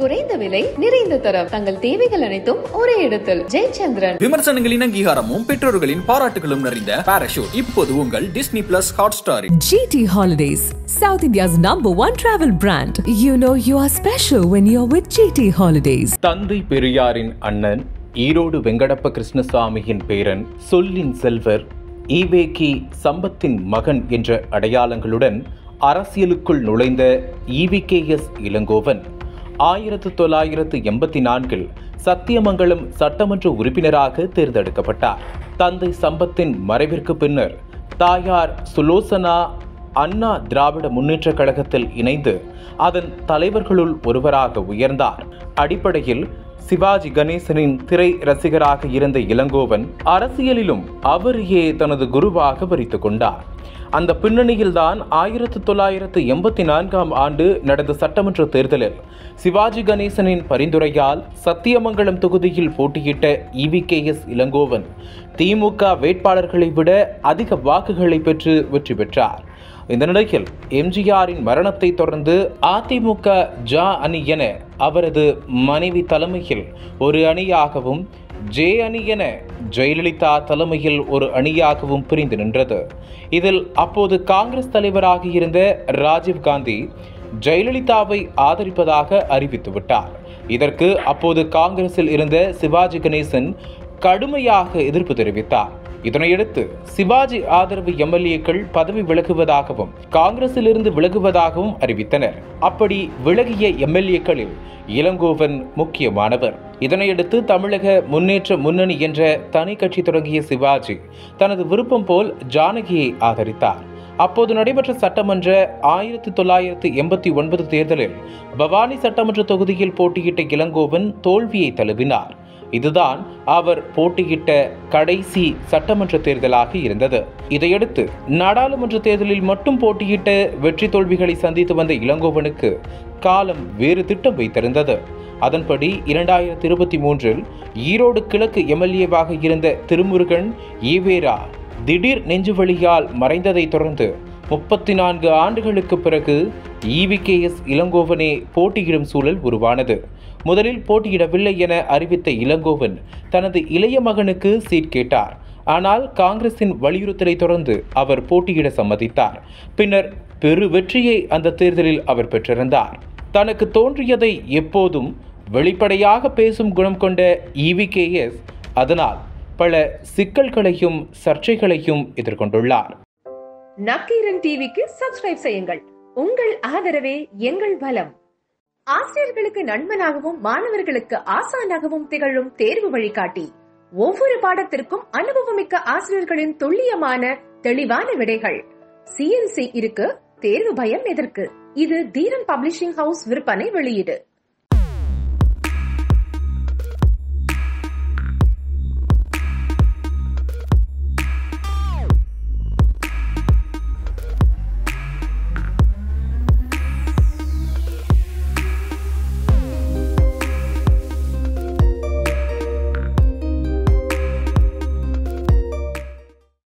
குறைந்த விலை நிறைந்த தரம் தங்கள் தேவைகள் அனைத்தும் ஒரே இடத்தில் ஜெயச்சந்திரன். விமர்சனங்களின் அங்கீகாரமும் பெற்றோர்களின் பாராட்டுகளும் நிறைந்த பாராஷூட் இப்போது உங்கள் Disney plus Hotstar. GT Holidays, South India's #1 travel brand. You know you are special when you're with GT Holidays. தந்தை பெரியாரின் அண்ணன், ஈரோடு வெங்கடப்ப கிருஷ்ணசாமியின் பேரன், சொல்லின் செல்வர், ஈவேகி சம்பத்தின் மகன் என்ற அடையாளங்களுடன் அரசியலுக்குள் நுழைந்த EVKS இளங்கோவன் 1984 சத்தியமங்கலம் சட்டமன்ற உறுப்பினராக தேர்ந்தெடுக்கப்பட்டார். தந்தை சம்பத்தின் மறைவிற்கு பின்னர் தாயார் சுலோசனா அண்ணா திராவிட முன்னேற்ற கழகத்தில் இணைந்து அதன் தலைவர்களுள் ஒருவராக உயர்ந்தார். அடிப்படையில் சிவாஜி கணேசனின் திரை ரசிகராக இருந்த இளங்கோவன் அரசியலிலும் அவரையே தனது குருவாக வரித்துக் கொண்டார். அந்த பின்னணியில்தான் 1984 ஆண்டு நடந்த சட்டமன்ற தேர்தலில் சிவாஜி கணேசனின் பரிந்துரையால் சத்தியமங்கலம் தொகுதியில் போட்டியிட்ட EVKS இளங்கோவன் திமுக வேட்பாளர்களை விட அதிக வாக்குகளை பெற்று வெற்றி பெற்றார். இந்த நிலையில் எம்ஜிஆரின் மரணத்தை தொடர்ந்து அதிமுக ஜ அணி என அவரது மனைவி தலைமையில் ஒரு அணியாகவும், ஜே அணி என ஜெயலலிதா தலைமையில் ஒரு அணியாகவும் பிரிந்து நின்றது. இதில் அப்போது காங்கிரஸ் தலைவராக இருந்த ராஜீவ்காந்தி ஜெயலலிதாவை ஆதரிப்பதாக அறிவித்துவிட்டார். இதற்கு அப்போது காங்கிரஸில் இருந்த சிவாஜி கணேசன் கடுமையாக எதிர்ப்பு தெரிவித்தார். இதனையடுத்து சிவாஜி ஆதரவு MLAக்கள் பதவி விலகுவதாகவும் காங்கிரசிலிருந்து விலகுவதாகவும் அறிவித்தனர். அப்படி விலகிய MLAக்களில் இளங்கோவன் முக்கியமானவர். இதனையடுத்து தமிழக முன்னேற்ற முன்னணி என்ற தனி கட்சி தொடங்கிய சிவாஜி தனது விருப்பம் போல் ஜானகியை ஆதரித்தார். அப்போது நடைபெற்ற சட்டமன்ற 1989 தேர்தலில் பவானி சட்டமன்ற தொகுதியில் போட்டியிட்ட இளங்கோவன் தோல்வியை தழுவினார். இதுதான் அவர் போட்டியிட்ட கடைசி சட்டமன்ற தேர்தலாக இருந்தது. இதையடுத்து நாடாளுமன்ற தேர்தலில் மட்டும் போட்டியிட்ட வெற்றி தோல்விகளை சந்தித்து வந்த இளங்கோவனுக்கு காலம் வேறு திட்டம் வைத்திருந்தது. அதன்படி 2023 ஈரோடு கிழக்கு MLAவாக இருந்த திருமுருகன் ஈவேரா திடீர் நெஞ்சுவலியால் மறைந்ததை தொடர்ந்து 34 ஆண்டுகளுக்கு பிறகு EVKS இளங்கோவனே போட்டியிடும் சூழல் உருவானது. முதலில் போட்டியிடவில்லை என அறிவித்த இளங்கோவன் தனது இளைய மகனுக்கு சீட் கேட்டார். ஆனால் காங்கிரசின் வலியுறுத்தலை தொடர்ந்து அவர் போட்டியிட சம்மதித்தார். பின்னர் பெரு வெற்றியை அந்த தேர்தலில் அவர் பெற்றிருந்தார். தனக்கு தோன்றியதை எப்போதும் வெளிப்படையாக பேசும் குணம் கொண்ட EVKS அதனால் பல சிக்கல்களையும் சர்ச்சைகளையும் எதிர்கொண்டுள்ளார். நக்கீரன் டிவிக்கு சப்ஸ்கிரைப் செய்யுங்கள். உங்கள் ஆதரவே எங்கள் பலம். ஆசிரியர்களுக்கு நண்பனாகவும் மாணவர்களுக்கு ஆசானாகவும் திகழும் தேர்வு வழிகாட்டி. ஒவ்வொரு பாடத்திற்கும் அனுபவமிக்க ஆசிரியர்களின் துல்லியமான தெளிவான விடைகள். CNC இருக்கு, தேர்வு பயம் எதற்கு? இது தீரன் பப்ளிஷிங் ஹவுஸ் விற்பனை வெளியீடு.